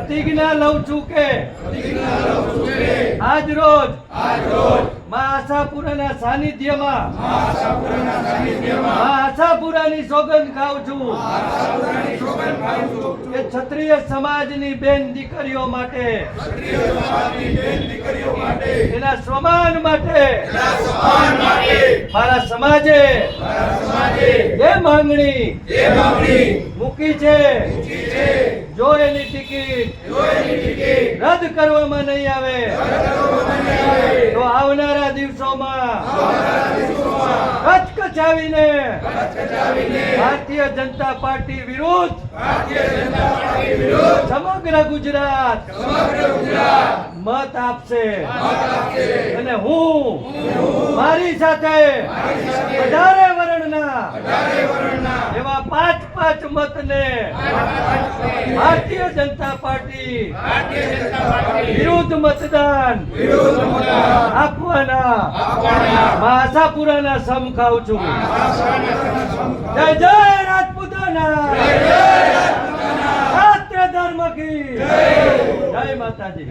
પ્રતિજ્ઞા લઉં છું કે આજ રોજ માં આશાપુરાના સાનિધ્યમાં માં આશાપુરાની સોગંદ ખાઉં છું કે ક્ષત્રિય સમાજની બેન દીકરીઓ માટે એના સ્વમાન માટે મારા સમાજે જે માંગણી મૂકી છે જો એની ટિકિટ રદ કરવામાં નહીં આવે તો આવનારા દિવસોમાં કચકચાવીને ભારતીય જનતા પાર્ટી વિરુદ્ધ સમગ્ર ગુજરાત મત આપશે અને હું મારી સાથે 18 વર્ણના એવા 5 મતને ભારતીય જનતા પાર્ટી વિરુદ્ધ મતદાન આપવાના આશાપુરાના સમ ખાઉં છું. જય જય રાજપૂતાના, રાષ્ટ્ર ધર્મ કી જય માતાજી.